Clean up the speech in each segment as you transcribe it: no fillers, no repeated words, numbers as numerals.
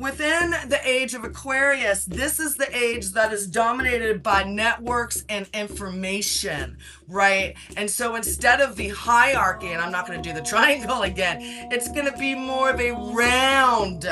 within the age of Aquarius, this is the age that is dominated by networks and information, right? And so instead of the hierarchy, and I'm not going to do the triangle again, it's going to be more of a round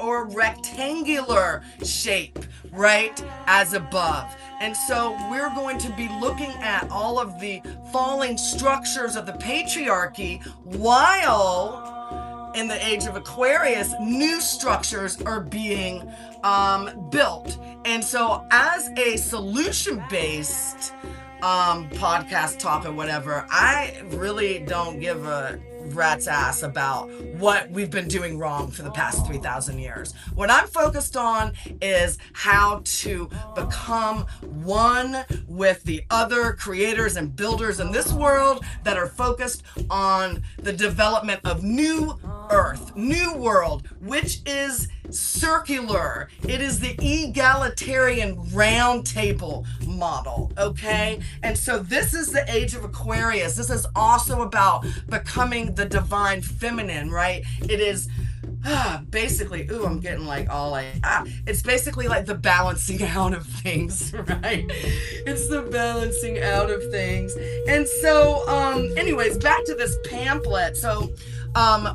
or rectangular shape, right, as above. And so we're going to be looking at all of the falling structures of the patriarchy while in the age of Aquarius, new structures are being built. And so as a solution-based podcast topic, whatever, I really don't give a rat's ass about what we've been doing wrong for the past 3,000 years. What I'm focused on is how to become one with the other creators and builders in this world that are focused on the development of new earth, new world, which is circular. It is the egalitarian round table model, okay? And so this is the age of Aquarius. This is also about becoming the divine feminine, right? It is basically, I'm getting like all like, it's basically like the balancing out of things, right? It's the balancing out of things. And so, anyways, back to this pamphlet. So,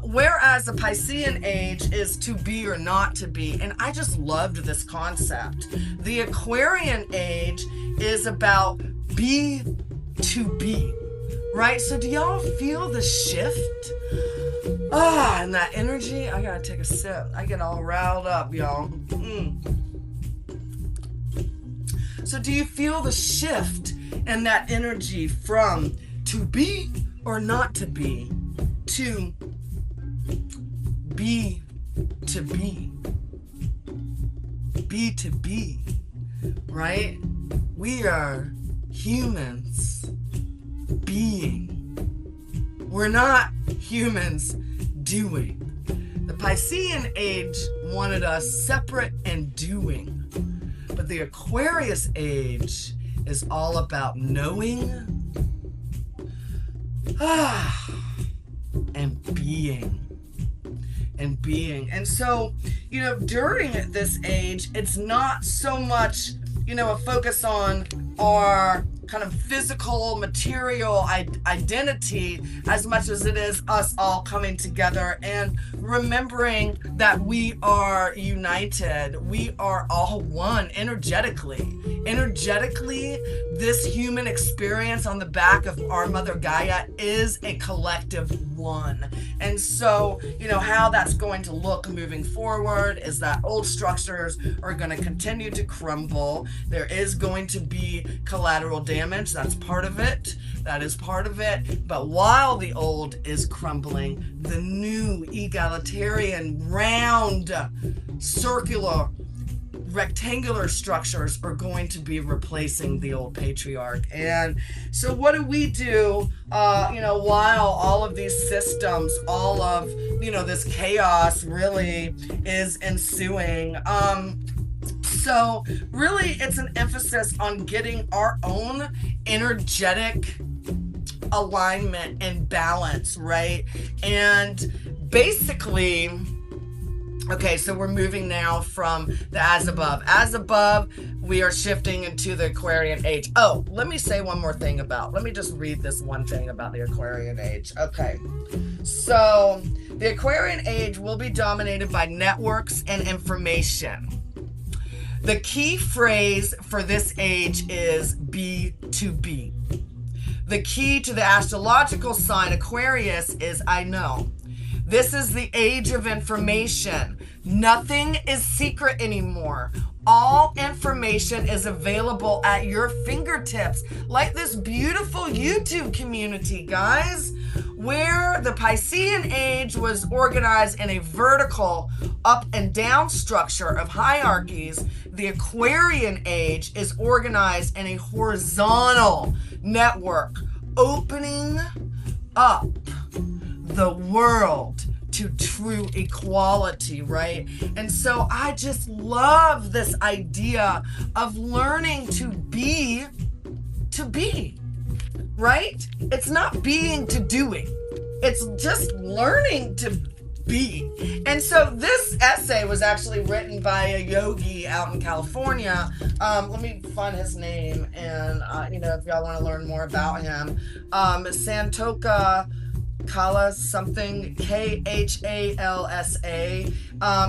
whereas the Piscean age is to be or not to be, and I just loved this concept. The Aquarian age is about be to be, right? So do y'all feel the shift? And that energy, I gotta take a sip. I get all riled up, y'all. So do you feel the shift in that energy from to be or not to be to be to be to be, right? We are humans being. We're not humans doing. The Piscean age wanted us separate and doing, but the Aquarius age is all about knowing and being. And so, during this age, it's not so much, a focus on our kind of physical, material identity as much as it is us all coming together and remembering that we are united. We are all one energetically. Energetically, this human experience on the back of our Mother Gaia is a collective one. And so, how that's going to look moving forward is that old structures are going to continue to crumble. There is going to be collateral damage. That's part of it. That is part of it. But while the old is crumbling, the new egalitarian, round, circular, rectangular structures are going to be replacing the old patriarch. And so what do we do, while all of these systems, all of, this chaos really is ensuing? So really it's an emphasis on getting our own energetic alignment and balance, right? And basically, okay, so we're moving now from the as above. As above, we are shifting into the Aquarian age. Oh, let me say one more thing let me just read this one thing about the Aquarian age. Okay, so the Aquarian age will be dominated by networks and information. The key phrase for this age is be to be. The key to the astrological sign Aquarius is I know. This is the age of information. Nothing is secret anymore. All information is available at your fingertips, like this beautiful YouTube community, guys, where the Piscean age was organized in a vertical up and down structure of hierarchies. The Aquarian age is organized in a horizontal network, opening up the world to true equality, right? And so I just love this idea of learning to be, right? It's not being to doing. It's just learning to be. And so this essay was actually written by a yogi out in California. Let me find his name, and if y'all want to learn more about him, Santoka Kala something, Khalsa.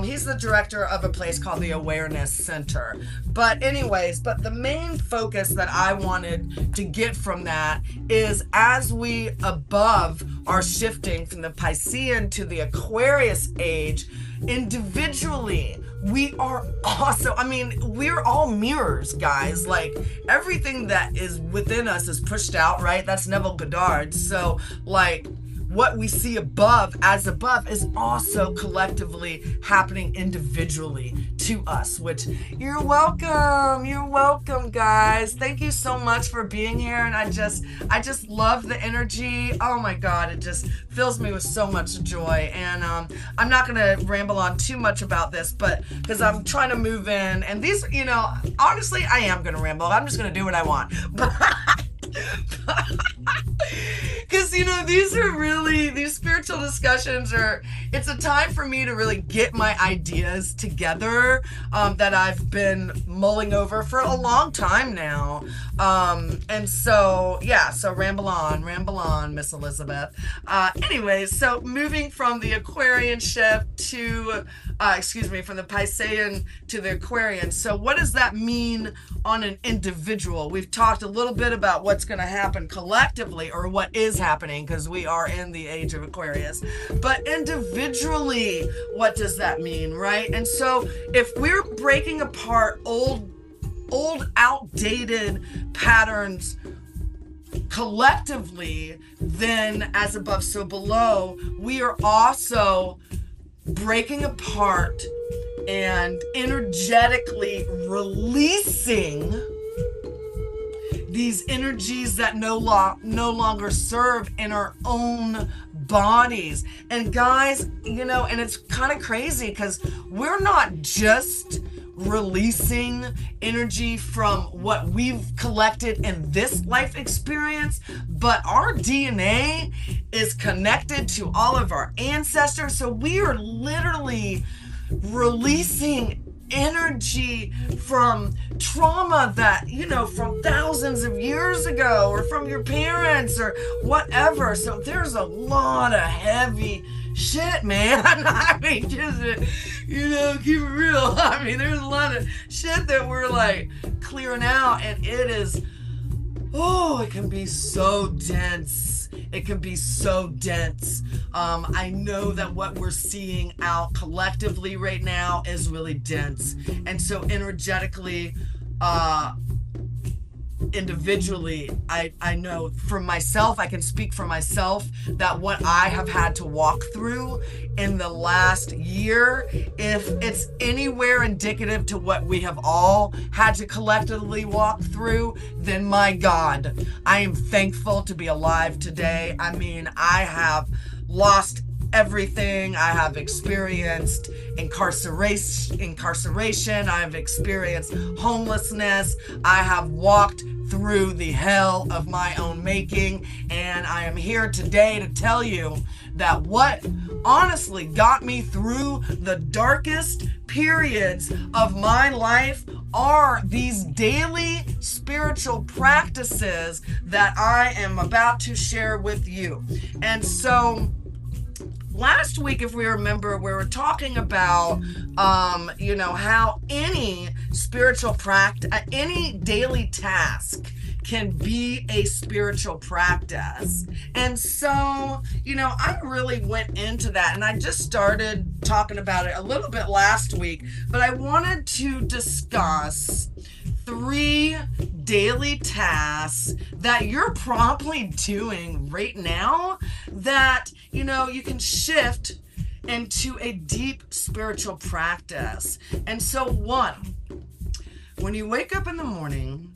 He's the director of a place called the Awareness Center. But the main focus that I wanted to get from that is, as we above are shifting from the Piscean to the Aquarius age, individually, we are also, we're all mirrors, guys. Like, everything that is within us is pushed out, right? That's Neville Goddard. So, like, what we see above as above is also collectively happening individually to us, which you're welcome, guys. Thank you so much for being here. And I just love the energy. Oh my God, it just fills me with so much joy. And I'm not gonna ramble on too much about this, but because I'm trying to move in, and these, honestly, I am gonna ramble. I'm just gonna do what I want. Because, these spiritual discussions it's a time for me to really get my ideas together that I've been mulling over for a long time now. So ramble on, Miss Elizabeth. Anyways, so moving from the Aquarian shift to, from the Piscean to the Aquarian. So what does that mean on an individual? We've talked a little bit about what's going to happen collectively, or what is happening, because we are in the age of Aquarius. But individually, what does that mean, right? And so if we're breaking apart old outdated patterns collectively, then as above, so below, we are also breaking apart and energetically releasing these energies that no longer serve in our own bodies. And guys, and it's kind of crazy, because we're not just releasing energy from what we've collected in this life experience, but our DNA is connected to all of our ancestors. So we are literally releasing energy from trauma that, from thousands of years ago, or from your parents, or whatever. So there's a lot of heavy shit, man. Just, keep it real. There's a lot of shit that we're like clearing out, and it is, it can be so dense. It can be so dense. I know that what we're seeing out collectively right now is really dense. And so energetically, individually, I know for myself, I can speak for myself, that what I have had to walk through in the last year, if it's anywhere indicative to what we have all had to collectively walk through, then my God, I am thankful to be alive today. I have lost everything. I have experienced incarceration. I've experienced homelessness. I have walked through the hell of my own making, and I am here today to tell you that what honestly got me through the darkest periods of my life are these daily spiritual practices that I am about to share with you. And so last week, if we remember, we were talking about, how any spiritual practice, any daily task can be a spiritual practice. And so, I really went into that, and I just started talking about it a little bit last week, but I wanted to discuss 3 daily tasks that you're probably doing right now that, you can shift into a deep spiritual practice. And so 1, when you wake up in the morning,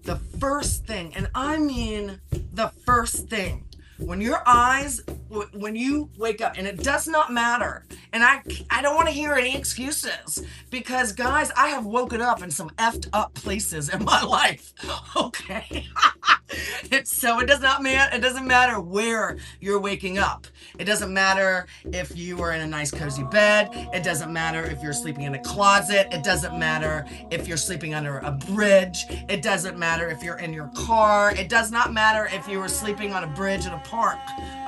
the first thing, and I mean the first thing, when you wake up, and it does not matter, and I don't want to hear any excuses, because guys, I have woken up in some effed up places in my life, okay? So it doesn't matter where you're waking up. It doesn't matter if you are in a nice cozy bed. It doesn't matter if you're sleeping in a closet. It doesn't matter if you're sleeping under a bridge. It doesn't matter if you're in your car. It does not matter if you were sleeping on a bridge in a park,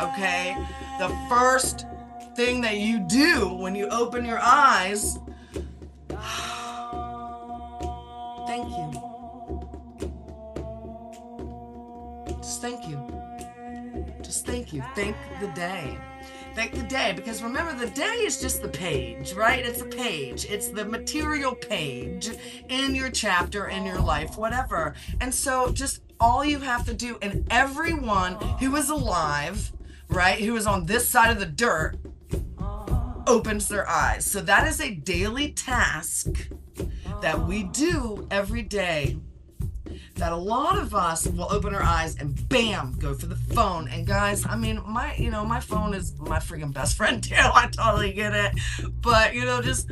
okay? The first thing that you do when you open your eyes, thank you. Just thank you. Just thank you. Thank the day. Thank the day, because remember, the day is just the page, right? It's a page. It's the material page in your chapter, in your life, whatever. And so just all you have to do, and everyone who is alive, right, who is on this side of the dirt, opens their eyes. So that is a daily task that we do every day, that a lot of us will open our eyes and bam, go for the phone. And guys, I mean, my phone is my freaking best friend too. I totally get it. But, just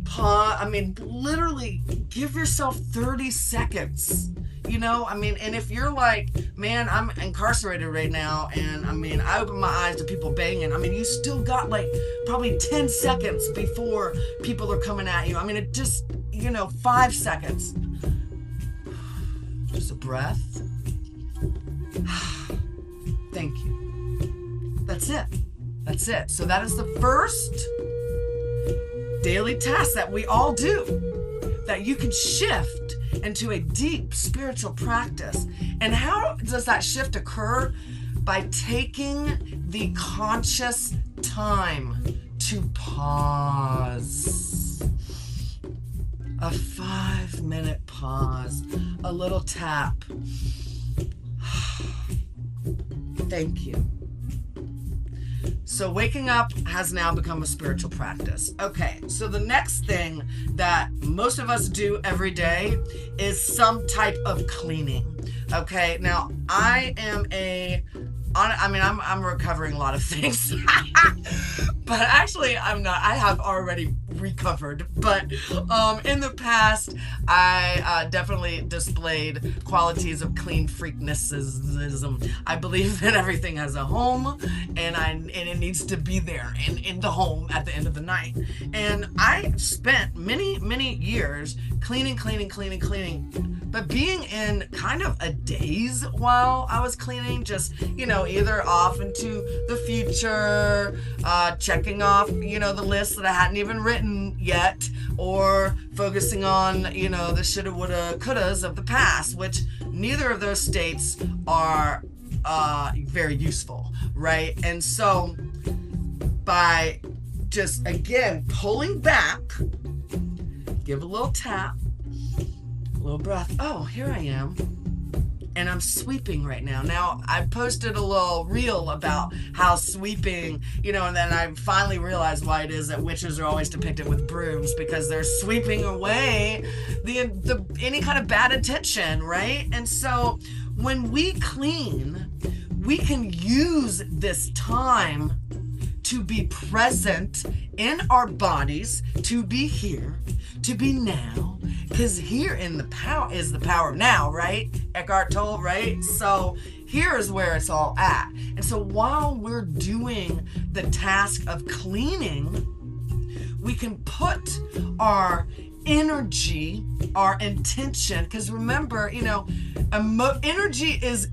pause. I mean, literally give yourself 30 seconds. And if you're like, man, I'm incarcerated right now, and I open my eyes to people banging, you still got like probably 10 seconds before people are coming at you. It just, 5 seconds. Just a breath. Thank you. That's it. That's it. So that is the first daily task that we all do, that you can shift into a deep spiritual practice. And how does that shift occur? By taking the conscious time to pause. A 5-minute pause, a little tap. Thank you. So waking up has now become a spiritual practice. Okay, so the next thing that most of us do every day is some type of cleaning. Okay, now I'm recovering a lot of things, but actually I'm not. I have already recovered, but in the past I definitely displayed qualities of clean freaknessism. I believe that everything has a home, and it needs to be there in the home at the end of the night. And I spent many years cleaning, but being in kind of a daze while I was cleaning, just either off into the future, checking off the list that I hadn't even written yet, or focusing on the shoulda, woulda, couldas of the past, which neither of those states are very useful, right? And so by just again pulling back, give a little tap, a little breath. Oh, here I am. And I'm sweeping right now. Now, I posted a little reel about how sweeping, and then I finally realized why it is that witches are always depicted with brooms, because they're sweeping away the any kind of bad intention, right? And so when we clean, we can use this time to be present in our bodies, to be here, to be now, because here in the power is the power of now, right? Eckhart Tolle, right? So here is where it's all at. And so while we're doing the task of cleaning, we can put our energy, our intention, because remember, energy is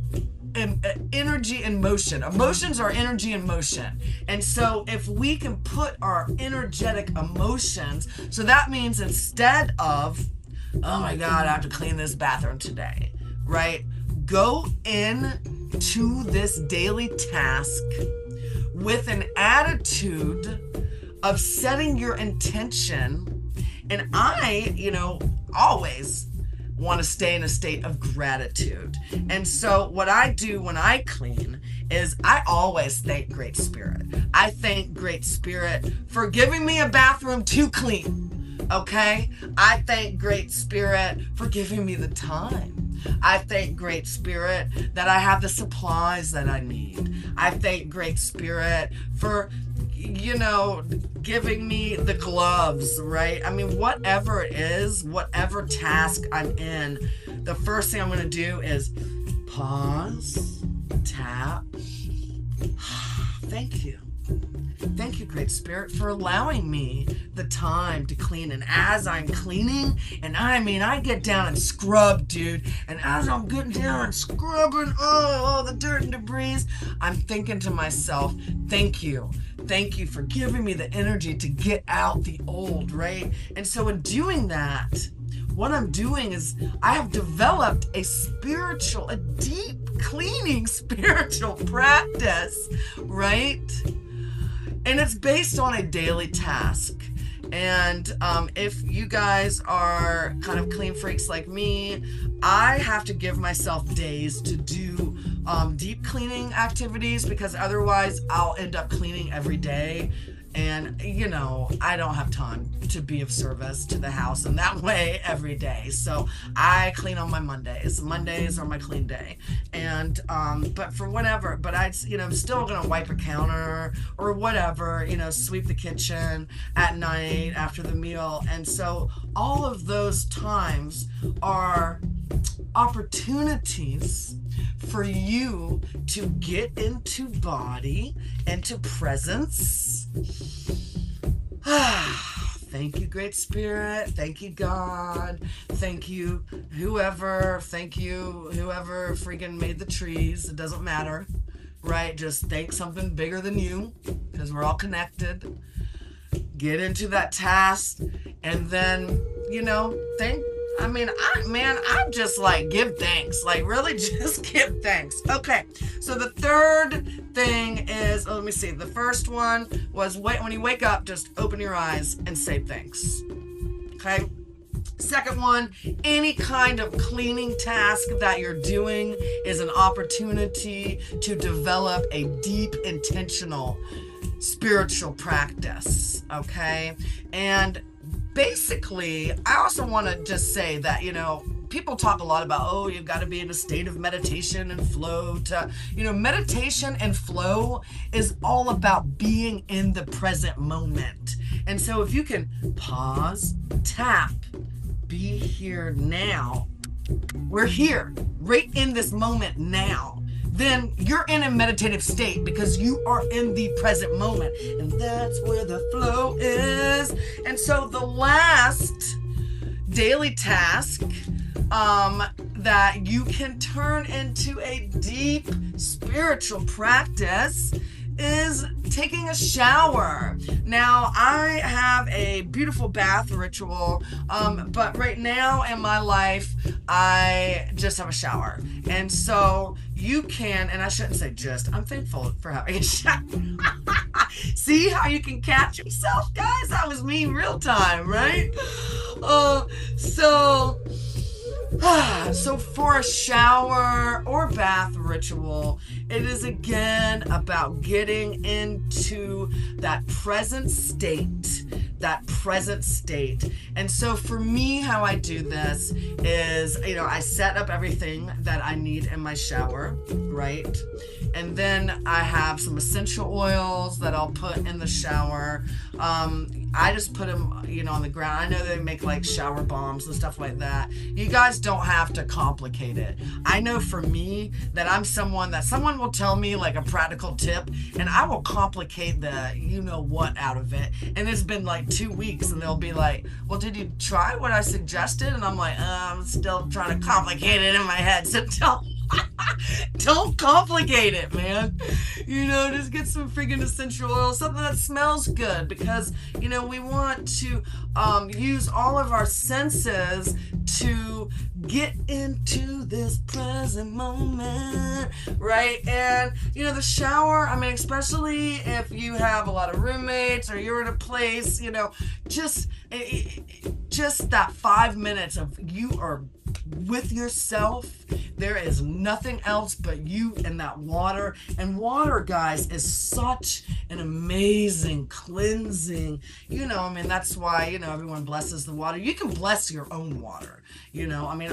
energy in motion. Emotions are energy in motion. And so if we can put our energetic emotions, so that means instead of, oh my God, I have to clean this bathroom today, right? Go into this daily task with an attitude of setting your intention. And I, always want to stay in a state of gratitude. And so what I do when I clean is I always thank Great Spirit. I thank Great Spirit for giving me a bathroom to clean. Okay? I thank Great Spirit for giving me the time. I thank Great Spirit that I have the supplies that I need. I thank Great Spirit for giving me the gloves, right? Whatever it is, whatever task I'm in, the first thing I'm going to do is Pause, tap. Thank you. Thank you, Great Spirit, for allowing me the time to clean. And as I'm cleaning, and I mean, I get down and scrub, dude. And as I'm getting down and scrubbing all the dirt and debris, I'm thinking to myself, thank you. Thank you for giving me the energy to get out the old, right? And so in doing that, what I'm doing is I have developed a deep cleaning spiritual practice, right? And it's based on a daily task. And if you guys are kind of clean freaks like me, I have to give myself days to do deep cleaning activities, because otherwise I'll end up cleaning every day. And, you know, I don't have time to be of service to the house in that way every day. So I clean on my Mondays. Mondays are my clean day. And, but for whatever, but I'm still going to wipe a counter or whatever, sweep the kitchen at night after the meal. And so all of those times are opportunities for you to get into body, into presence. Thank you, Great Spirit. Thank you, God. Thank you, whoever. Thank you, whoever freaking made the trees. It doesn't matter, right? Just thank something bigger than you, because we're all connected. Get into that task, and then, I'm just like, give thanks. Like, really, just give thanks. Okay, so the third thing is, let me see. The first one was when you wake up, just open your eyes and say thanks. Okay? Second one, any kind of cleaning task that you're doing is an opportunity to develop a deep, intentional spiritual practice. Okay? And basically, I also want to just say that, people talk a lot about, you've got to be in a state of meditation and flow meditation and flow is all about being in the present moment. And so if you can pause, tap, be here now, we're here right in this moment now, then you're in a meditative state because you are in the present moment. And that's where the flow is. And so the last daily task that you can turn into a deep spiritual practice is taking a shower. Now, I have a beautiful bath ritual, but right now in my life, I just have a shower. And so you can, and I shouldn't say just, I'm thankful for having a shower. See how you can catch yourself, guys? That was me in real time, right? So for a shower or bath ritual, it is again about getting into that present state. And so for me, how I do this is, I set up everything that I need in my shower, right? And then I have some essential oils that I'll put in the shower. I just put them, on the ground. I know they make like shower bombs and stuff like that. You guys don't have to complicate it. I know for me that I'm someone will tell me like a practical tip, and I will complicate the what out of it. And it's been like 2 weeks, and they'll be like, well, did you try what I suggested? And I'm like, I'm still trying to complicate it in my head. So don't complicate it, man. Just get some freaking essential oil, something that smells good, because, we want to use all of our senses to get into this present moment, right? And, the shower, especially if you have a lot of roommates or you're in a place, just that 5 minutes of you are with yourself. There is nothing else but you and that water. And water, guys, is such an amazing cleansing, that's why, everyone blesses the water. You can bless your own water,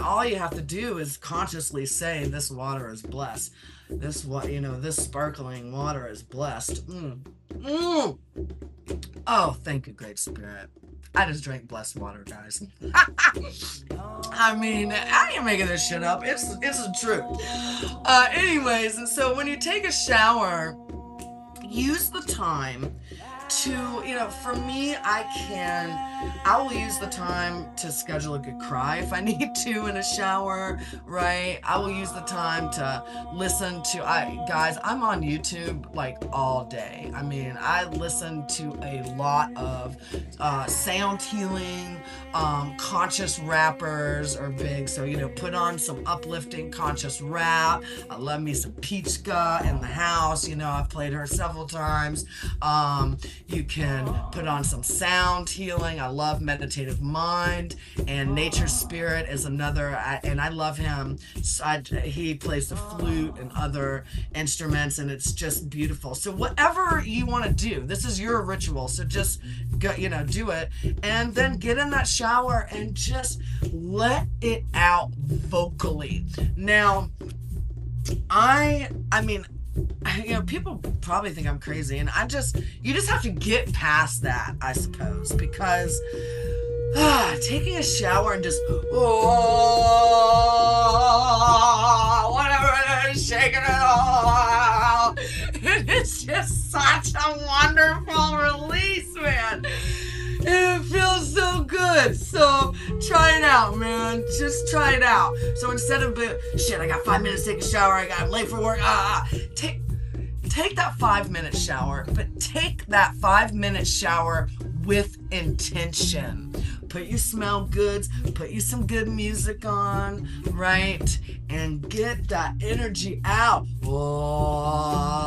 all you have to do is consciously say, this water is blessed. This sparkling water is blessed. Oh, thank you, Great Spirit. I just drank blessed water, guys. I mean, I ain't making this shit up. It's the truth. Anyways, and so when you take a shower, use the time to, for me, I will use the time to schedule a good cry if I need to in a shower, right? I will use the time to listen to, guys, I'm on YouTube like all day. I mean, I listen to a lot of sound healing, conscious rappers are big. So, put on some uplifting conscious rap. I love me some Peachka in the house. I've played her several times. You can put on some sound healing. I love Meditative Mind, and Nature Spirit is another, and I love him. He plays the flute and other instruments, and it's just beautiful. So whatever you want to do, this is your ritual. So just go, do it, and then get in that shower and just let it out vocally. Now, I mean, people probably think I'm crazy, and you just have to get past that, I suppose, because taking a shower and just whatever it is, shaking it all, it's just such a wonderful release, man. It feels so good. So try it out, man. Just try it out. So instead of shit, I got 5 minutes to take a shower, I'm late for work. Take that 5-minute shower, but take that 5-minute shower with intention. Put your smell goods, put you some good music on, right? And get that energy out. Oh.